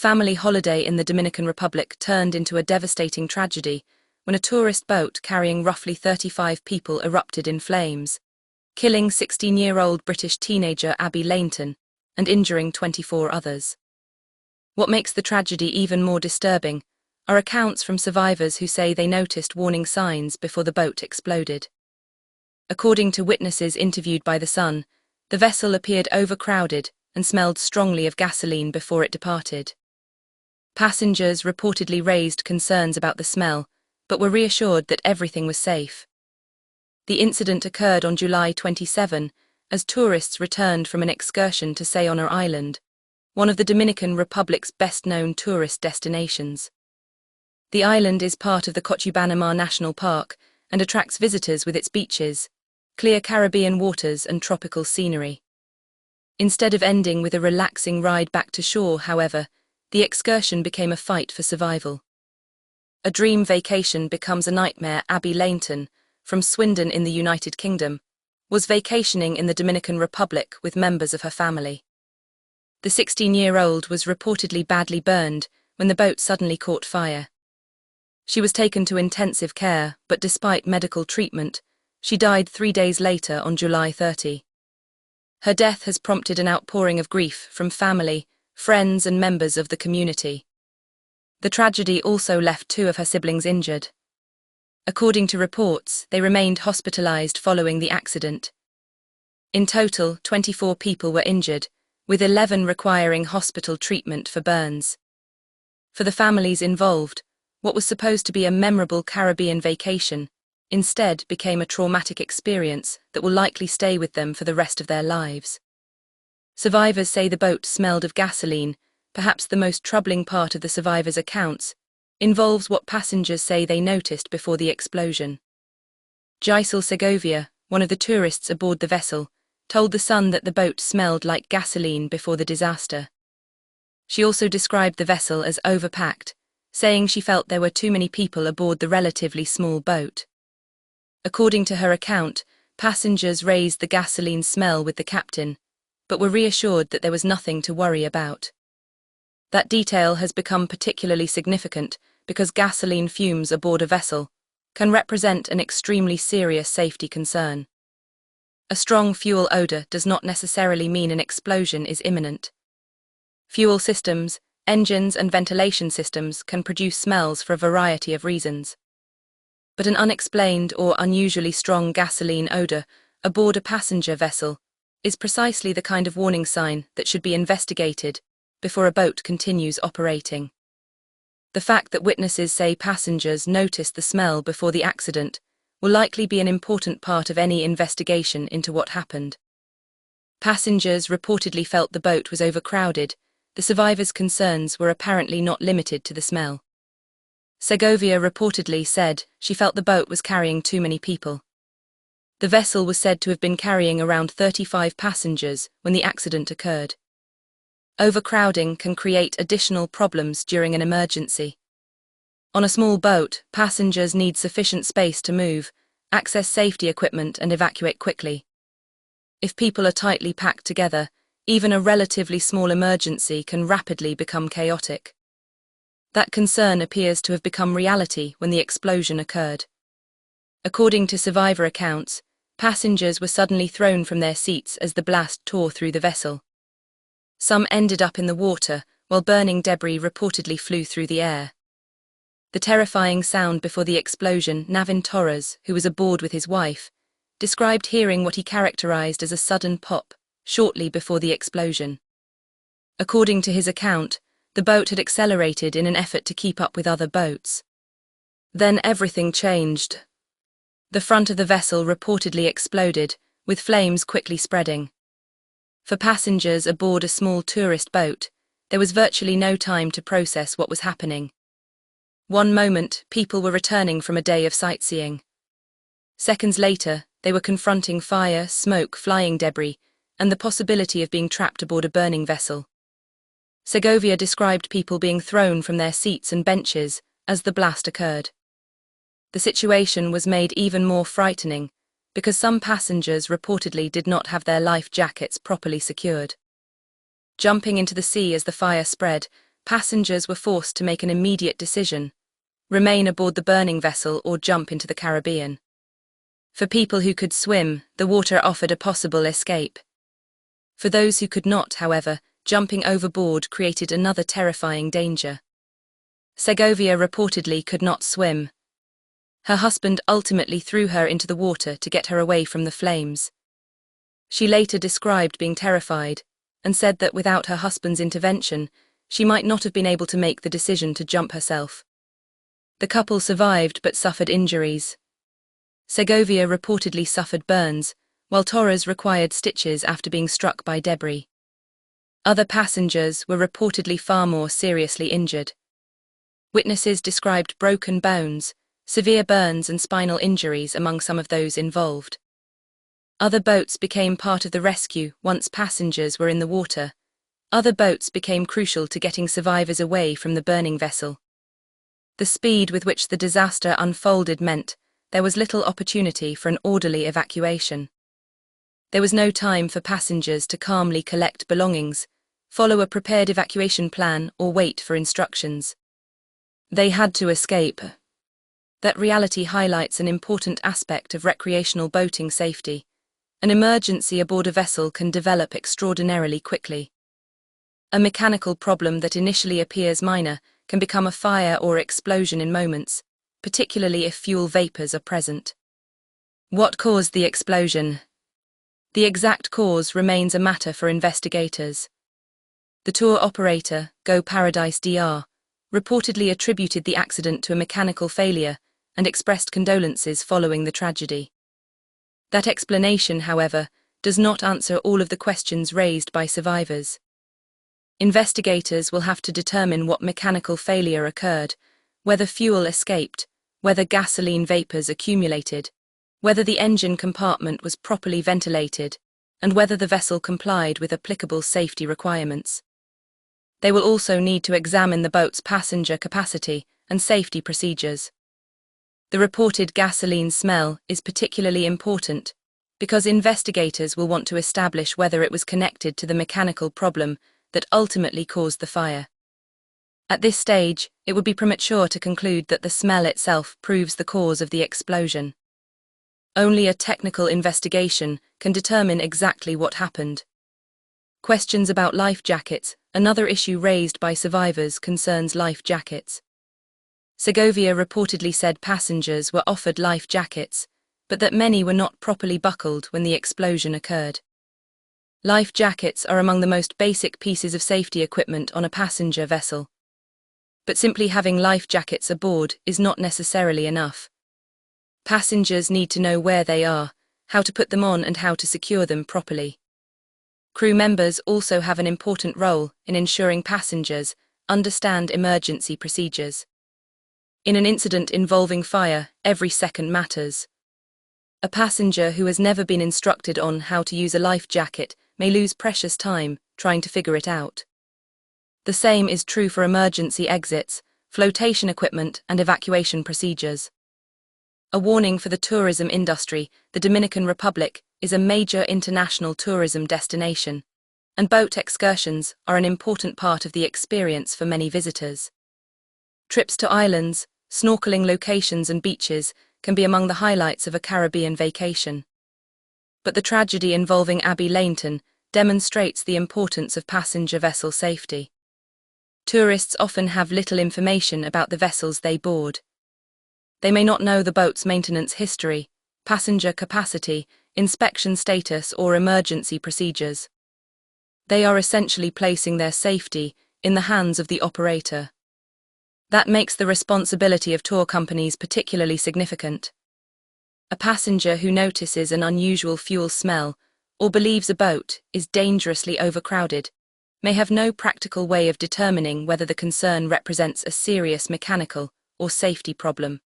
family holiday in the Dominican Republic turned into a devastating tragedy when a tourist boat carrying roughly 35 people erupted in flames, killing 16-year-old British teenager Abbie Lainton and injuring 24 others. What makes the tragedy even more disturbing are accounts from survivors who say they noticed warning signs before the boat exploded. According to witnesses interviewed by The Sun, the vessel appeared overcrowded and smelled strongly of gasoline before it departed. Passengers reportedly raised concerns about the smell, but were reassured that everything was safe. The incident occurred on July 27 as tourists returned from an excursion to Saona Island, one of the Dominican Republic's best-known tourist destinations. The island is part of the Cochabamba National Park and attracts visitors with its beaches, clear Caribbean waters and tropical scenery. Instead of ending with a relaxing ride back to shore, however, the excursion became a fight for survival. A dream vacation becomes a nightmare. Abbie Lainton, from Swindon in the United Kingdom, was vacationing in the Dominican Republic with members of her family. The 16-year-old was reportedly badly burned when the boat suddenly caught fire. She was taken to intensive care, but despite medical treatment, she died 3 days later on July 30. Her death has prompted an outpouring of grief from family, friends and members of the community. The tragedy also left 2 of her siblings injured. According to reports, they remained hospitalized following the accident. In total, 24 people were injured, with 11 requiring hospital treatment for burns. For the families involved, what was supposed to be a memorable Caribbean vacation instead became a traumatic experience that will likely stay with them for the rest of their lives. Survivors say the boat smelled of gasoline. Perhaps the most troubling part of the survivors' accounts involves what passengers say they noticed before the explosion. Giselle Segovia, one of the tourists aboard the vessel, told The Sun that the boat smelled like gasoline before the disaster. She also described the vessel as overpacked, saying she felt there were too many people aboard the relatively small boat. According to her account, passengers raised the gasoline smell with the captain, but were reassured that there was nothing to worry about. That detail has become particularly significant because gasoline fumes aboard a vessel can represent an extremely serious safety concern. A strong fuel odor does not necessarily mean an explosion is imminent. Fuel systems, engines and ventilation systems can produce smells for a variety of reasons. But an unexplained or unusually strong gasoline odor aboard a passenger vessel is precisely the kind of warning sign that should be investigated before a boat continues operating. The fact that witnesses say passengers noticed the smell before the accident will likely be an important part of any investigation into what happened. Passengers reportedly felt the boat was overcrowded. The survivors' concerns were apparently not limited to the smell. Segovia reportedly said she felt the boat was carrying too many people. The vessel was said to have been carrying around 35 passengers when the accident occurred. Overcrowding can create additional problems during an emergency. On a small boat, passengers need sufficient space to move, access safety equipment and evacuate quickly. If people are tightly packed together, even a relatively small emergency can rapidly become chaotic. That concern appears to have become reality when the explosion occurred. According to survivor accounts, passengers were suddenly thrown from their seats as the blast tore through the vessel. Some ended up in the water, while burning debris reportedly flew through the air. The terrifying sound before the explosion, Navin Torres, who was aboard with his wife, described hearing what he characterized as a sudden pop shortly before the explosion. According to his account, the boat had accelerated in an effort to keep up with other boats. Then everything changed. The front of the vessel reportedly exploded, with flames quickly spreading. For passengers aboard a small tourist boat, there was virtually no time to process what was happening. One moment, people were returning from a day of sightseeing. Seconds later, they were confronting fire, smoke, flying debris, and the possibility of being trapped aboard a burning vessel. Segovia described people being thrown from their seats and benches as the blast occurred. The situation was made even more frightening because some passengers reportedly did not have their life jackets properly secured. Jumping into the sea as the fire spread, passengers were forced to make an immediate decision: remain aboard the burning vessel or jump into the Caribbean. For people who could swim, the water offered a possible escape. For those who could not, however, jumping overboard created another terrifying danger. Segovia reportedly could not swim. Her husband ultimately threw her into the water to get her away from the flames. She later described being terrified, and said that without her husband's intervention, she might not have been able to make the decision to jump herself. The couple survived but suffered injuries. Segovia reportedly suffered burns, while Torres required stitches after being struck by debris. Other passengers were reportedly far more seriously injured. Witnesses described broken bones, severe burns and spinal injuries among some of those involved. Other boats became part of the rescue once passengers were in the water. Other boats became crucial to getting survivors away from the burning vessel. The speed with which the disaster unfolded meant there was little opportunity for an orderly evacuation. There was no time for passengers to calmly collect belongings, follow a prepared evacuation plan, or wait for instructions. They had to escape. That reality highlights an important aspect of recreational boating safety. An emergency aboard a vessel can develop extraordinarily quickly. A mechanical problem that initially appears minor can become a fire or explosion in moments, particularly if fuel vapors are present. What caused the explosion? The exact cause remains a matter for investigators. The tour operator, Go Paradise DR, reportedly attributed the accident to a mechanical failure and expressed condolences following the tragedy. That explanation, however, does not answer all of the questions raised by survivors. Investigators will have to determine what mechanical failure occurred, whether fuel escaped, whether gasoline vapors accumulated, whether the engine compartment was properly ventilated, and whether the vessel complied with applicable safety requirements. They will also need to examine the boat's passenger capacity and safety procedures. The reported gasoline smell is particularly important because investigators will want to establish whether it was connected to the mechanical problem that ultimately caused the fire. At this stage, it would be premature to conclude that the smell itself proves the cause of the explosion. Only a technical investigation can determine exactly what happened. Questions about life jackets. Another issue raised by survivors concerns life jackets. Segovia reportedly said passengers were offered life jackets, but that many were not properly buckled when the explosion occurred. Life jackets are among the most basic pieces of safety equipment on a passenger vessel. But simply having life jackets aboard is not necessarily enough. Passengers need to know where they are, how to put them on and how to secure them properly. Crew members also have an important role in ensuring passengers understand emergency procedures. In an incident involving fire, every second matters. A passenger who has never been instructed on how to use a life jacket may lose precious time trying to figure it out. The same is true for emergency exits, flotation equipment, and evacuation procedures. A warning for the tourism industry: the Dominican Republic is a major international tourism destination, and boat excursions are an important part of the experience for many visitors. Trips to islands, snorkeling locations, and beaches can be among the highlights of a Caribbean vacation. But the tragedy involving Abbie Lainton demonstrates the importance of passenger vessel safety. Tourists often have little information about the vessels they board. They may not know the boat's maintenance history, passenger capacity, inspection status, or emergency procedures. They are essentially placing their safety in the hands of the operator. That makes the responsibility of tour companies particularly significant. A passenger who notices an unusual fuel smell or believes a boat is dangerously overcrowded may have no practical way of determining whether the concern represents a serious mechanical or safety problem.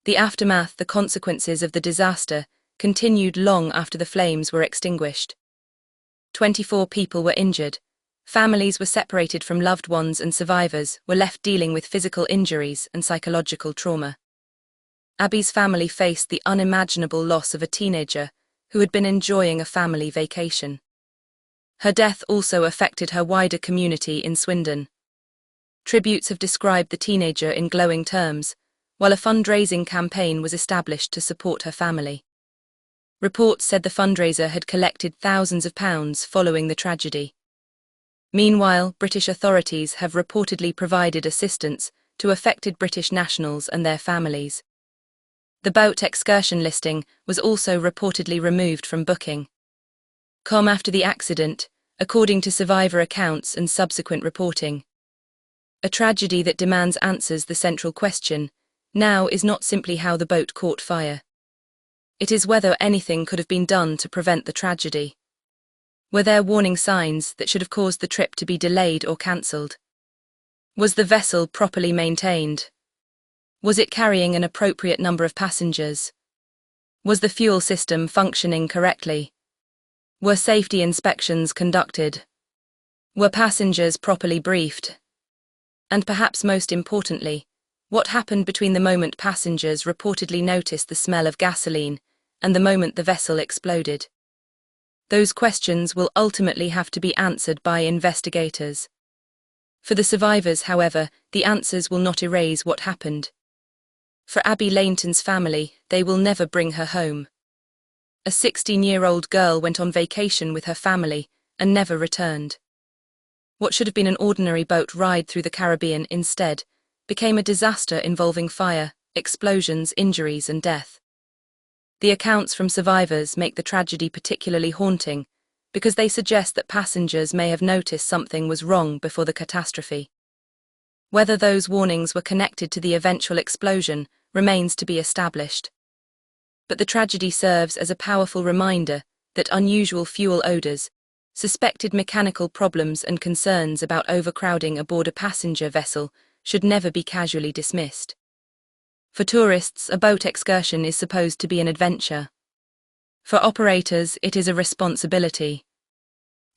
The aftermath, the consequences of the disaster, continued long after the flames were extinguished. 24 people were injured. Families were separated from loved ones, and survivors were left dealing with physical injuries and psychological trauma. Abbie's family faced the unimaginable loss of a teenager who had been enjoying a family vacation. Her death also affected her wider community in Swindon. Tributes have described the teenager in glowing terms, while a fundraising campaign was established to support her family. Reports said the fundraiser had collected thousands of pounds following the tragedy. Meanwhile, British authorities have reportedly provided assistance to affected British nationals and their families. The boat excursion listing was also reportedly removed from Booking.com after the accident, according to survivor accounts and subsequent reporting. A tragedy that demands answers. The central question now is not simply how the boat caught fire. It is whether anything could have been done to prevent the tragedy. Were there warning signs that should have caused the trip to be delayed or cancelled? Was the vessel properly maintained? Was it carrying an appropriate number of passengers? Was the fuel system functioning correctly? Were safety inspections conducted? Were passengers properly briefed? And perhaps most importantly, what happened between the moment passengers reportedly noticed the smell of gasoline and the moment the vessel exploded? Those questions will ultimately have to be answered by investigators. For the survivors, however, the answers will not erase what happened. For Abbie Lainton's family, they will never bring her home. A 16-year-old girl went on vacation with her family and never returned. What should have been an ordinary boat ride through the Caribbean instead became a disaster involving fire, explosions, injuries, and death. The accounts from survivors make the tragedy particularly haunting because they suggest that passengers may have noticed something was wrong before the catastrophe. Whether those warnings were connected to the eventual explosion remains to be established. But the tragedy serves as a powerful reminder that unusual fuel odors, suspected mechanical problems, and concerns about overcrowding aboard a passenger vessel should never be casually dismissed. For tourists, a boat excursion is supposed to be an adventure. For operators, it is a responsibility.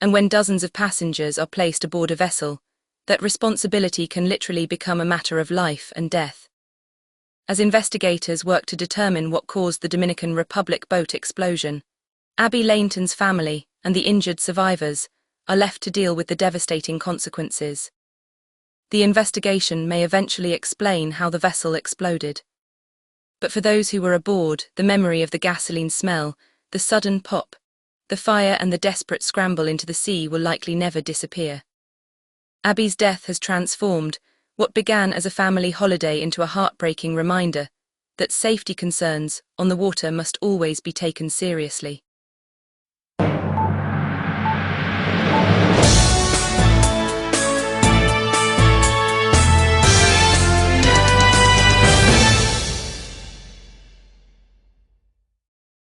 And when dozens of passengers are placed aboard a vessel, that responsibility can literally become a matter of life and death. As investigators work to determine what caused the Dominican Republic boat explosion, Abbie Lainton's family and the injured survivors are left to deal with the devastating consequences. The investigation may eventually explain how the vessel exploded. But for those who were aboard, the memory of the gasoline smell, the sudden pop, the fire, and the desperate scramble into the sea will likely never disappear. Abbie's death has transformed what began as a family holiday into a heartbreaking reminder that safety concerns on the water must always be taken seriously.